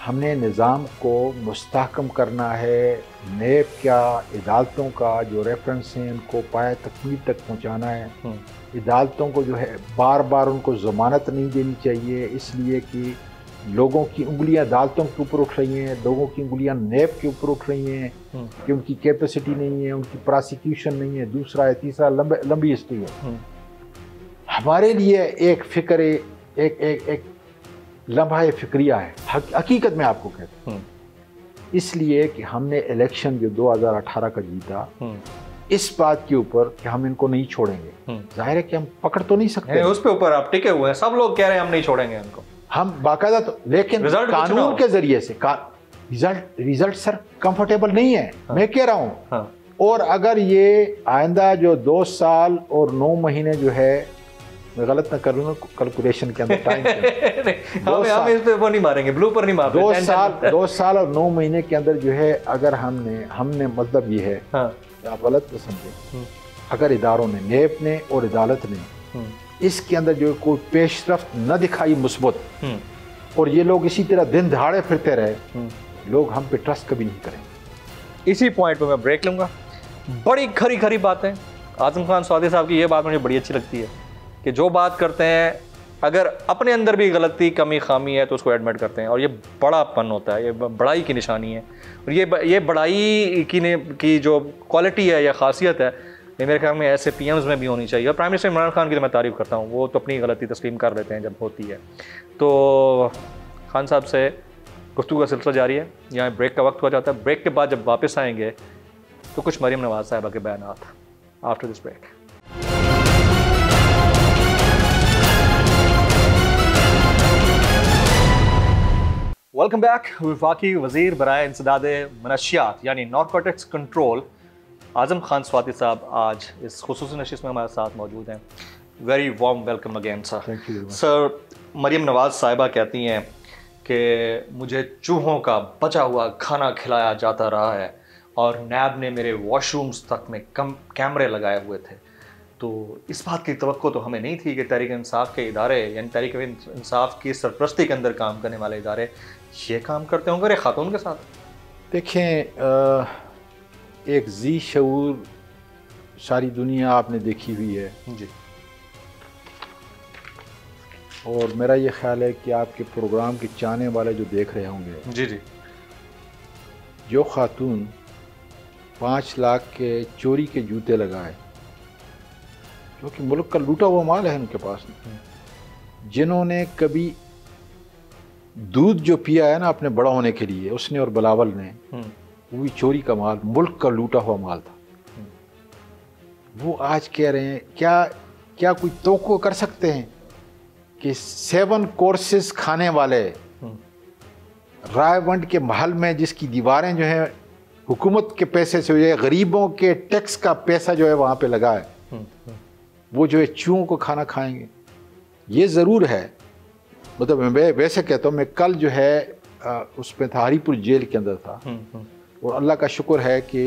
ہم نے نظام کو مستحکم کرنا ہے، نیب کیا عدالتوں کا جو ریفرنس ہیں ان کو پایہ تکمیل تک پہنچانا ہے. عدالتوں کو جو ہے بار بار ان کو ضمانت نہیں دینی چاہیے، اس لیے کہ لوگوں کی انگلیاں عدالتوں کے اوپر اٹھ رہی ہیں، لوگوں کی انگلیاں نیب کے اوپر اٹھ رہی ہیں کہ ان کی کیپیسٹی نہیں ہے، ان کی پراسیکیوشن نہیں ہے، دوسرا ہے، تیسرا لمبی ہسٹری ہے. ہمارے لیے ایک فکر ایک لمحہ فکریہ ہے، حقیقت میں آپ کو کہتا ہوں. اس لیے کہ ہم نے الیکشن جو 2018 کا جیتا اس بات کے اوپر کہ ہم ان کو نہیں چھوڑیں گے. ظاہر ہے کہ ہم پکڑ تو نہیں سکتے، اس پہ اوپر آپ ٹکے ہوئے ہیں، سب لوگ کہہ رہے ہیں ہم نہیں چھوڑیں گے ان کو، ہم باقاعدہ تو، لیکن قانون کے ذریعے سے ریزلٹ سر کمفرٹیبل نہیں ہے. میں کہہ رہا ہوں، اور اگر یہ آئندہ جو 2 سال اور 9 مہینے جو ہے، میں غلط نہ کروں گا کیلکولیشن کے اندر ٹائم ہم اس پہ وہ نہیں ماریں گے، بلو پر نہیں ماریں گے. 2 سال اور 9 مہینے کے اندر جو ہے، اگر ہم نے مطلب یہ ہے، آپ غلط نہ سمجھیں، اگر اداروں نے، نیب نے اور عدالت نے اس کے اندر جو کوئی پیش رفت نہ دکھائی مثبت، اور یہ لوگ اسی طرح دن دہاڑے پھرتے رہے، لوگ ہم پہ ٹرسٹ کبھی نہیں کریں گے. اسی پوائنٹ پہ میں بریک لوں گا. بڑی کھری باتیں اعظم خان سوادی صاحب کی، یہ بات مجھے بڑی اچھی لگتی ہے کہ جو بات کرتے ہیں اگر اپنے اندر بھی غلطی کمی خامی ہے تو اس کو ایڈمٹ کرتے ہیں، اور یہ بڑا پن ہوتا ہے، یہ بڑائی کی نشانی ہے. اور یہ بڑائی کی جو کوالٹی ہے یا خاصیت ہے، یہ میرے خیال میں ایسے پی ایمز میں بھی ہونی چاہیے. اور پرائم منسٹر عمران خان کی تو میں تعریف کرتا ہوں، وہ تو اپنی غلطی تسلیم کر لیتے ہیں جب ہوتی ہے. تو خان صاحب سے گفتگو کا سلسلہ جاری ہے، یہاں بریک کا وقت ہو جاتا ہے. بریک کے بعد جب واپس آئیں گے تو کچھ مریم نواز صاحبہ کے بیانات after this break. Welcome back. وفاقی وزیر برائے انسداد منشیات یعنی نارکوٹکس کنٹرول اعظم خان سوادی صاحب آج اس خصوصی نشست میں ہمارے ساتھ موجود ہیں. ویری وارم ویلکم اگین سر. سر، مریم نواز صاحبہ کہتی ہیں کہ مجھے چوہوں کا بچا ہوا کھانا کھلایا جاتا رہا ہے، اور نیب نے میرے واش رومز تک میں کیمرے لگائے ہوئے تھے. تو اس بات کی توقع تو ہمیں نہیں تھی کہ تحریک انصاف کے ادارے، یعنی تحریک انصاف کی سرپرستی کے اندر کام کرنے والے ادارے یہ کام کرتے ہوں گے ایک خاتون کے ساتھ. دیکھیں، ایک ذی شعور ساری دنیا آپ نے دیکھی ہوئی ہے جی، اور میرا یہ خیال ہے کہ آپ کے پروگرام کے چاہنے والے جو دیکھ رہے ہوں گے، جی جی، جو خاتون 5 لاکھ کے چوری کے جوتے لگائے، جو کہ ملک کا لوٹا ہوا مال ہے ان کے پاس، جنہوں نے کبھی دودھ جو پیا ہے نا اپنے بڑا ہونے کے لیے، اس نے اور بلاول نے، وہ بھی چوری کا مال، ملک کا لوٹا ہوا مال تھا. وہ آج کہہ رہے ہیں کیا کوئی توقع کر سکتے ہیں کہ 7 کورسز کھانے والے رائے ونڈ کے محل میں، جس کی دیواریں جو ہیں حکومت کے پیسے سے، جو ہے غریبوں کے ٹیکس کا پیسہ جو ہے وہاں پہ لگا ہے، وہ جو ہے چوہوں کو کھانا کھائیں گے؟ یہ ضرور ہے. مطلب میں ویسے کہتا ہوں، میں کل جو ہے اس پہ ہری پور جیل کے اندر تھا، اور اللہ کا شکر ہے کہ،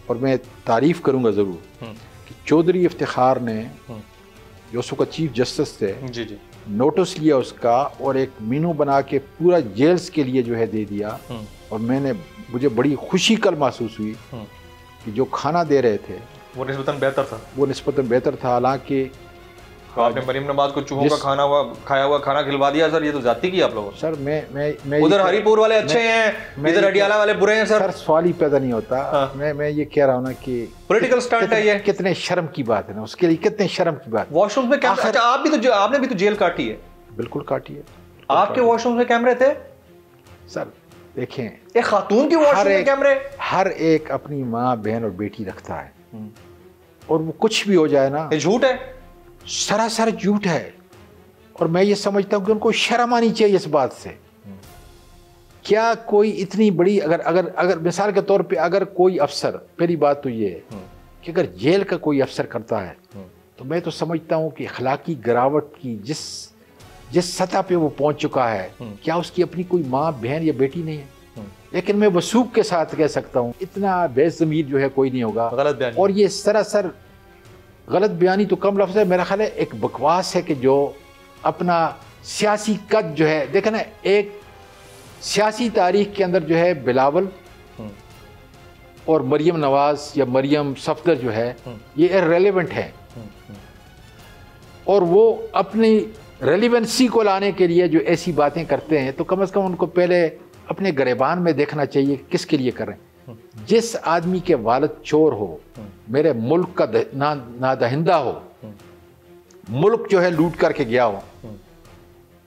اور میں تعریف کروں گا ضرور، کہ چودھری افتخار نے جو اس وقت چیف جسٹس تھے، جی جی، نوٹس لیا اس کا، اور ایک مینو بنا کے پورا جیلز کے لیے جو ہے دے دیا. اور مجھے بڑی خوشی کل محسوس ہوئی کہ جو کھانا دے رہے تھے وہ نسبتاً بہتر تھا. حالانکہ آپ نے مریم نواز کو چوہوں کا کھایا ہوا کھانا کھلوا دیا سر، یہ تو زیادتی کی آپ لوگوں. سر میں ادھر ہری پور والے اچھے ہیں، ادھر اڈیالہ والے برے ہیں سر. سوال ہی پیدا نہیں ہوتا. میں یہ کہہ رہا ہوں نا کہ پولیٹیکل سٹنٹ ہے یہ. کتنے شرم کی بات ہے نا، اس کے لیے کتنے شرم کی بات. واش روم میں کیمرے، اچھا آپ نے بھی تو جیل کاٹی ہے. بالکل کاٹی ہے. آپ کے واش روم میں کیمرے تھے سر؟ دیکھیں، ایک خاتون کی واش روم میں کیمرے. ہر ایک اپنی ماں، بہن اور بیٹی رکھتا ہے، اور وہ کچھ بھی ہو جائے نا، یہ جھوٹ ہے، سراسر جھوٹ ہے. اور میں یہ سمجھتا ہوں کہ ان کو شرم آنی چاہیے اس بات سے. کیا کوئی اتنی بڑی، اگر مثال کے طور پہ اگر کوئی افسر، پہلی بات تو یہ ہے کہ اگر جیل کا کوئی افسر کرتا ہے تو میں تو سمجھتا ہوں کہ اخلاقی گراوٹ کی جس سطح پہ وہ پہنچ چکا ہے، کیا اس کی اپنی کوئی ماں، بہن یا بیٹی نہیں ہے؟ لیکن میں وثوق کے ساتھ کہہ سکتا ہوں اتنا بے ضمیر جو ہے کوئی نہیں ہوگا. اور یہ سراسر غلط بیانی تو کم لفظ ہے، میرا خیال ہے ایک بکواس ہے کہ جو اپنا سیاسی قد جو ہے، دیکھیں نا، سیاسی تاریخ کے اندر جو ہے بلاول اور مریم نواز یا مریم صفدر جو ہے یہ ارریلیونٹ ہے، اور وہ اپنی ریلیونسی کو لانے کے لیے جو ایسی باتیں کرتے ہیں تو کم از کم ان کو پہلے اپنے گریبان میں دیکھنا چاہیے کس کے لیے کر رہے ہیں۔ جس آدمی کے والد چور ہو، میرے ملک کا نادہندہ ہو، ملک جو ہے لوٹ کر کے گیا ہو،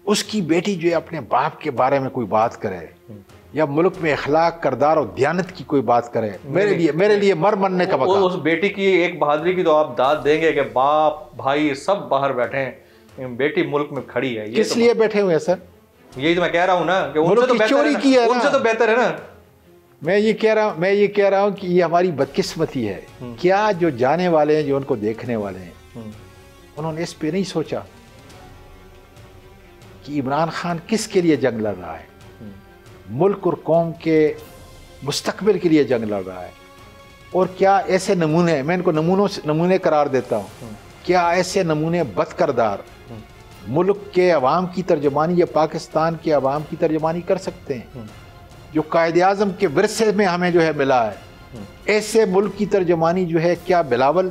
اس کی بیٹی جو ہے اپنے باپ کے بارے میں کوئی بات کرے یا ملک میں اخلاق، کردار اور دیانت کی کوئی بات کرے، میرے لیے مر مرنے کا مقام۔ اس بیٹی کی ایک بہادری کی تو آپ داد دیں گے کہ باپ بھائی سب باہر بیٹھے ہیں، بیٹی ملک میں کھڑی ہے۔ کس لیے بیٹھے ہوئے ہیں سر؟ یہی تو میں کہہ رہا ہوں نا کہ ان ملک کی چوری کی ہے، ان سے تو بہتر ہے نا۔ میں یہ کہہ رہا ہوں کہ یہ ہماری بدقسمتی ہے۔ کیا جو جانے والے ہیں، جو ان کو دیکھنے والے ہیں، انہوں نے اس پہ نہیں سوچا کہ عمران خان کس کے لیے جنگ لڑ رہا ہے؟ ملک اور قوم کے مستقبل کے لیے جنگ لڑ رہا ہے۔ اور کیا ایسے نمونے، میں ان کو نمونے قرار دیتا ہوں، کیا ایسے نمونے بد کردار ملک کے عوام کی ترجمانی یا پاکستان کے عوام کی ترجمانی کر سکتے ہیں؟ جو قائد اعظم کے ورثے میں ہمیں جو ہے ملا ہے، ایسے ملک کی ترجمانی جو ہے کیا بلاول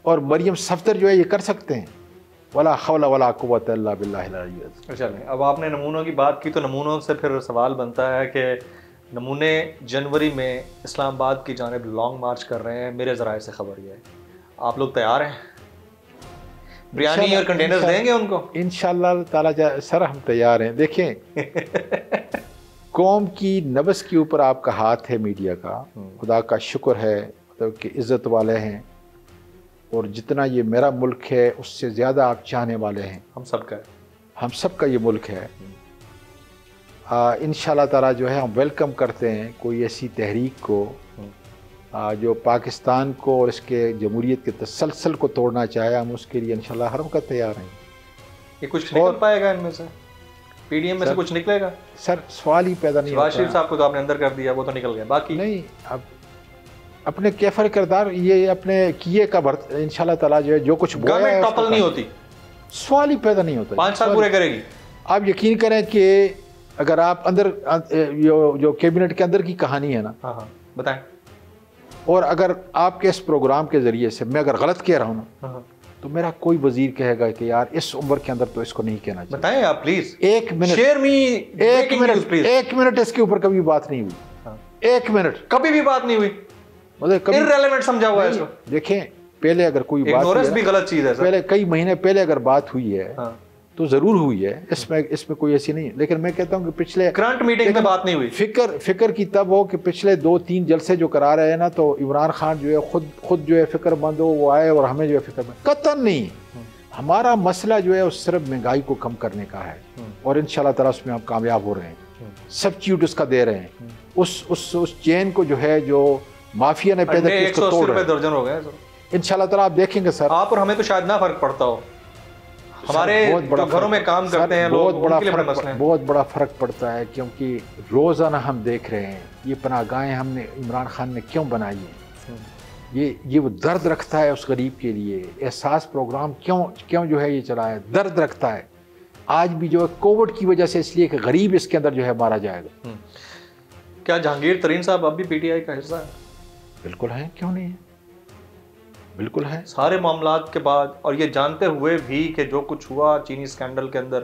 اور مریم صفدر جو ہے یہ کر سکتے ہیں؟ ولا حول ولا قوت الا باللہ العلی العظیم۔ چلیں، اب آپ نے نمونوں کی بات کی تو نمونوں سے پھر سوال بنتا ہے کہ نمونے جنوری میں اسلام آباد کی جانب لانگ مارچ کر رہے ہیں، میرے ذرائع سے خبر یہ ہے، آپ لوگ تیار ہیں؟ بریانی اور کنٹینرز دیں گے ان کو؟ انشاءاللہ تعالیٰ سر ہم تیار ہیں۔ دیکھیں، قوم کی نبض کے اوپر آپ کا ہاتھ ہے میڈیا کا، خدا کا شکر ہے، مطلب کہ عزت والے ہیں، اور جتنا یہ میرا ملک ہے اس سے زیادہ آپ چاہنے والے ہیں۔ ہم سب کا یہ ملک ہے۔ انشاءاللہ تعالیٰ جو ہے ہم ویلکم کرتے ہیں کوئی ایسی تحریک کو جو پاکستان کو اور اس کے جمہوریت کے تسلسل کو توڑنا چاہے، ہم اس کے لیے انشاءاللہ ہر وقت تیار ہیں۔ یہ کچھ نکل پائے گا ان میں سے؟ پی ڈی ایم میں سے کچھ نکلے گا؟ سر سوال ہی پیدا نہیں ہوتا۔ شہباز شریف صاحب کو تو آپ نے اندر کر دیا، وہ تو نکل گئے، باقی نہیں، اب اپنے کیفر کردار یہ اپنے کیے کا انشاءاللہ تعالیٰ جو ہے جو کچھ گورنمنٹ ٹاپل نہیں ہوتی، سوال ہی پیدا نہیں ہوتا۔ 5 سال پورے کرے گی۔ آپ یقین کریں کہ اگر آپ اندر جو کیبنٹ کے اندر کی کہانی ہے نا، ہاں بتائیں، اور اگر آپ کے اس پروگرام کے ذریعے سے میں اگر غلط کہہ رہا ہوں نا تو میرا کوئی وزیر کہے گا کہ یار اس عمر کے اندر تو اس کو نہیں کہنا چاہیے۔ بتائیں آپ پلیز، ایک منٹ اس کے اوپر کبھی بات نہیں ہوئی، ایک منٹ کبھی بھی بات نہیں ہوئی، irrelevant سمجھا ہوا ہے اس کو۔ دیکھیں، پہلے اگر کوئی بات ignorance بھی غلط چیز ہے، پہلے کئی مہینے پہلے اگر بات ہوئی ہے تو ضرور ہوئی ہے، اس میں کوئی ایسی نہیں ہے، لیکن میں کہتا ہوں کہ پچھلے کرنٹ میٹنگ میں بات نہیں ہوئی۔ فکر کی تب ہو کہ پچھلے 2-3 جلسے جو کرا رہے ہیں نا، تو عمران خان جو ہے خود جو ہے فکر مند ہو، وہ آئے اور ہمیں جو ہے فکر مند، قطعاً نہیں۔ ہمارا مسئلہ جو ہے اس صرف مہنگائی کو کم کرنے کا ہے، اور انشاءاللہ تعالیٰ اس میں ہم کامیاب ہو رہے ہیں، سبسٹیوٹ اس کا دے رہے ہیں، اس چین کو جو ہے جو مافیا نے پیدا کی اس کو توڑ رہے ہیں۔ درجن ہو گئے انشاءاللہ تعالیٰ آپ دیکھیں گے سر، آپ اور ہمیں تو شاید نہ فرق پڑتا ہو، ہمارے جو گھروں میں کام کرتے ہیں لوگ، بہت بڑا فرق پڑتا ہے، کیونکہ روزانہ ہم دیکھ رہے ہیں یہ پناہ گاہیں ہم نے عمران خان نے کیوں بنائی ہیں، یہ وہ درد رکھتا ہے اس غریب کے لیے، احساس پروگرام کیوں جو ہے یہ چلا ہے، درد رکھتا ہے آج بھی جو ہے کووڈ کی وجہ سے، اس لیے کہ غریب اس کے اندر جو ہے مارا جائے گا۔ کیا جہانگیر ترین صاحب اب بھی پی ٹی آئی کا حصہ ہے؟ بالکل ہے، کیوں نہیں ہے، بالکل ہے۔ سارے معاملات کے بعد، اور یہ جانتے ہوئے بھی کہ جو کچھ ہوا چینی اسکینڈل کے اندر،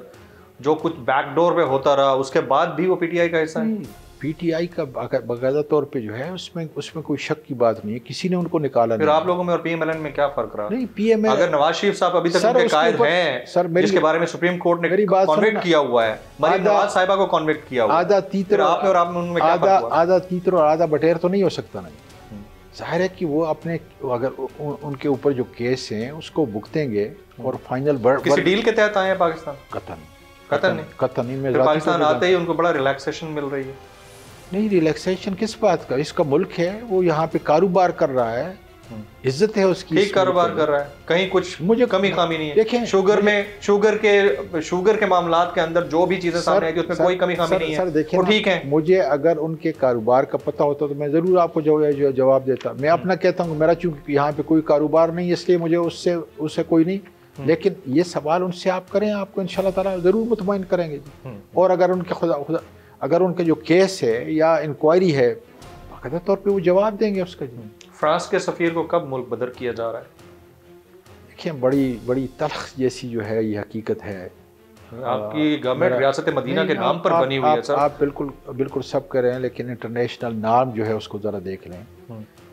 جو کچھ بیک ڈور پہ ہوتا رہا، اس کے بعد بھی وہ پی ٹی آئی کا حصہ ہے؟ پی ٹی آئی کا باقاعدہ طور پہ جو ہے اس میں کوئی شک کی بات نہیں ہے، کسی نے ان کو نکالا نہیں۔ پھر آپ لوگوں میں اور پی ایم ایل این میں کیا فرق رہا؟ نہیں، پی ایم ایل اگر نواز شریف صاحب ابھی تک ان کے قائد ہیں، جس کے بارے میں سپریم کورٹ نے کنوکٹ کیا ہوا ہے، مریم نواز صاحبہ کو کنوکٹ کیا ہوا ہے، آدھا تیتر آپ میں اور آپ میں ان میں کیا فرق ہوا؟ آدھا تیتر اور آدھا بٹیر تو نہیں ہو سکتا نا۔ ظاہر ہے کہ وہ اپنے اگر ان کے اوپر جو کیس ہیں اس کو بھگتیں گے اور فائنل کسی ڈیل کے تحت آئے ہیں پاکستان؟ قطعاً نہیں۔ پاکستان آتے ہی ان کو بڑا ریلیکسیشن مل رہی ہے۔ نہیں، ریلیکسیشن کس بات کا، اس کا ملک ہے، وہ یہاں پہ کاروبار کر رہا ہے، عزت ہے اس کی، ٹھیک کاروبار کر رہا ہے، کہیں کچھ مجھے کمی خامی نہیں ہے۔ دیکھیں، شوگر کے معاملات کے اندر جو بھی چیزیں سامنے آئی تھی اس میں کوئی کمی خامی نہیں ہے، وہ ٹھیک ہے۔ مجھے اگر ان کے کاروبار کا پتہ ہوتا تو میں ضرور آپ کو جواب دیتا۔ میں اپنا کہتا ہوں، میرا چونکہ یہاں پہ کوئی کاروبار نہیں، اس لیے مجھے اس سے کوئی نہیں، لیکن یہ سوال ان سے آپ کریں، آپ کو انشاءاللہ تعالیٰ ضرور مطمئن کریں گے۔ اور اگر ان کے اگر ان کا جو کیس ہے یا انکوائری ہے باقاعدہ طور پہ وہ جواب دیں گے اس کا. فرانس کے سفیر کو کب ملک بدر کیا جا رہا ہے؟ دیکھیں بڑی تلخ جیسی جو ہے یہ حقیقت ہے. آپ کی گورنمنٹ ریاست مدینہ کے نام پر بنی ہوئی ہے سر. آپ بالکل سب کر رہے ہیں لیکن انٹرنیشنل نام جو ہے اس کو ذرا دیکھ لیں.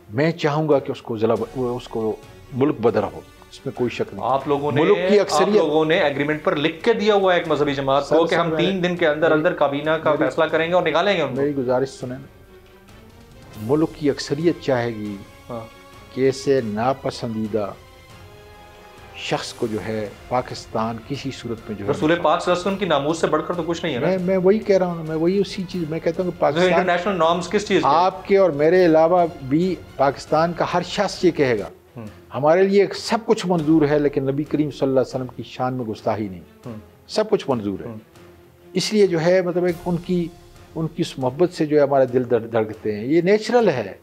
میں چاہوں گا کہ اس کو ملک بدر ہو, اس میں کوئی شک نہیں. آپ لوگوں نے ایگریمنٹ پر لکھ کے دیا ہوا ہے ایک مذہبی جماعت کو کہ ہم 3 دن کے اندر کابینہ کا فیصلہ کریں گے اور نکالیں گے. میری گزارش سنیں, ملک کی اکثریت چاہے گی کہ ایسے ناپسندیدہ شخص کو جو ہے پاکستان کسی صورت میں جو ہے رسول پاک صلی اللہ علیہ وسلم کی ناموس سے بڑھ کر تو کچھ نہیں ہے. میں وہی کہہ رہا ہوں, میں وہی اسی چیز میں کہتا ہوں کہ پاکستان انٹرنیشنل نارمز کس چیز آپ کے اور میرے علاوہ بھی پاکستان کا ہر شخص یہ کہے گا ہمارے لیے سب کچھ منظور ہے لیکن نبی کریم صلی اللہ علیہ وسلم کی شان میں گستاخی نہیں, سب کچھ منظور ہے. اس لیے جو ہے مطلب ان کی اس محبت سے جو ہے ہمارے دل دھڑکتے ہیں, یہ نیچرل ہے.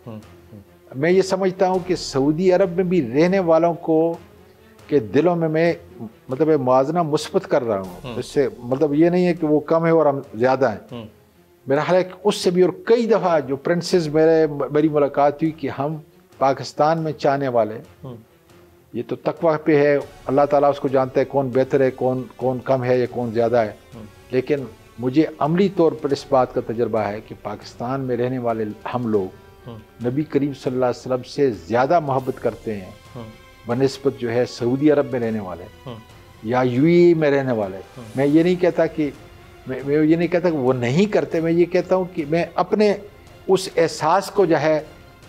میں یہ سمجھتا ہوں کہ سعودی عرب میں بھی رہنے والوں کو کہ دلوں میں مطلب موازنہ مثبت کر رہا ہوں. اس سے مطلب یہ نہیں ہے کہ وہ کم ہے اور ہم زیادہ ہیں. میرا خیال ہے کہ اس سے بھی, اور کئی دفعہ جو پرنسز میری ملاقات ہوئی کہ ہم پاکستان میں چاہنے والے, یہ تو تقویٰ پہ ہے, اللہ تعالیٰ اس کو جانتا ہے کون بہتر ہے, کون کم ہے یا کون زیادہ ہے. لیکن مجھے عملی طور پر اس بات کا تجربہ ہے کہ پاکستان میں رہنے والے ہم لوگ نبی کریم صلی اللہ علیہ وسلم سے زیادہ محبت کرتے ہیں بنسبت جو ہے سعودی عرب میں رہنے والے یا یو اے ای میں رہنے والے. میں یہ نہیں کہتا کہ وہ نہیں کرتے, میں یہ کہتا ہوں کہ میں اپنے اس احساس کو جو ہے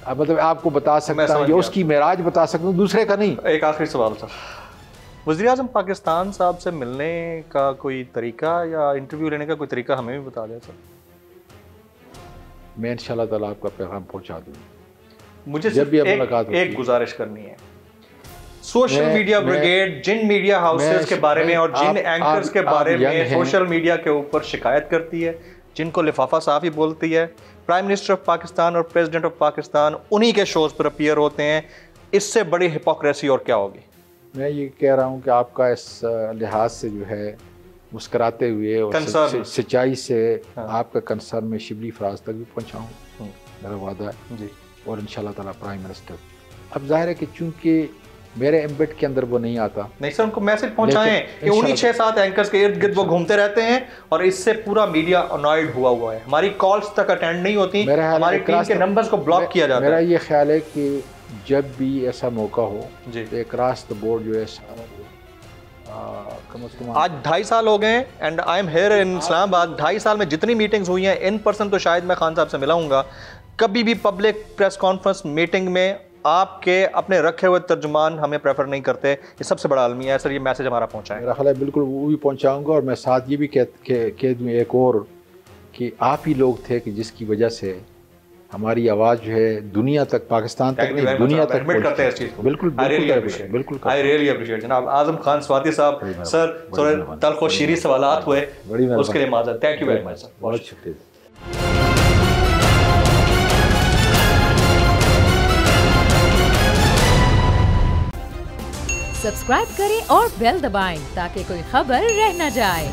مطلب آپ کو بتا سکتا ہوں, جو اس کی معراج بتا سکتا ہوں, دوسرے کا نہیں. ایک آخری سوال تھا, وزیر اعظم پاکستان صاحب سے ملنے کا کوئی طریقہ یا انٹرویو لینے کا کوئی طریقہ ہمیں بھی بتا دیں سر. میں انشاءاللہ تعالیٰ آپ کا پیغام پہنچا دوں. مجھے صرف ایک گزارش کرنی ہے, سوشل میڈیا بریگیڈ جن میڈیا ہاؤسز کے بارے میں اور جن اینکرز کے بارے میں سوشل میڈیا کے اوپر شکایت کرتی ہے, جن کو لفافہ صحافی بولتی ہے, پرائم منسٹر آف پاکستان اور پریزیڈنٹ آف پاکستان انہی کے شوز پر اپیئر ہوتے ہیں, اس سے بڑی ہپوکریسی اور کیا ہوگی؟ میں یہ کہہ رہا ہوں کہ آپ کا اس لحاظ سے جو ہے مسکراتے ہوئے اور سچائی سے آپ کا کنسرن میں شبلی فراز تک بھی پہنچاؤں, میرا وعدہ ہے جی. اور انشاءاللہ تعالیٰ پرائم منسٹر, اب ظاہر ہے کہ چونکہ میرے ایمبٹ کے اندر وہ نہیں آتا, نہیں سر ان کو میسج پہنچائیں کہ انہی 6-7 اینکرز کے ارد گرد وہ گھومتے رہتے ہیں اور اس سے پورا میڈیا انوائڈ ہوا ہے. ہماری کالز تک اٹینڈ نہیں ہوتی, ہماری ٹیم کے نمبرز کو بلاک کیا جاتا ہے. میرا یہ خیال ہے کہ جب بھی ایسا موقع ہو تو اکراس دا بورڈ جو ہے آج 2.5 سال ہو گئے ہیں and I am here in Islamabad. 2.5 سال میں جتنی میٹنگز ہوئی ہیں ان پرسن تو شاید میں خان صاحب سے ملا ہوں گا, کبھی بھی پبلک پریس کانفرنس میٹنگ میں آپ کے اپنے رکھے ہوئے ترجمان ہمیں پریفر نہیں کرتے. یہ سب سے بڑا المیہ ہے سر, یہ میسج ہمارا پہنچائیں. میرا خیال ہے بالکل وہ بھی پہنچاؤں گا, اور میں ساتھ یہ بھی کہہ دوں ایک اور کہ آپ ہی لوگ تھے کہ جس کی وجہ سے ہماری آواز جو ہے دنیا تک, پاکستان تک نہیں دنیا تک کرتے ہیں اس چیز کو. بالکل بالکل آئی ریئلی اپریشیٹ. جناب اعظم خان سواتی صاحب, سر تھوڑے تلخ و شیریں سوالات ہوئے اس کے لیے معذرت. تھینک یو ویری مچ سر, بہت شکریہ. سبسکرائب کریں اور بیل دبائیں تاکہ کوئی خبر رہ نہ جائے.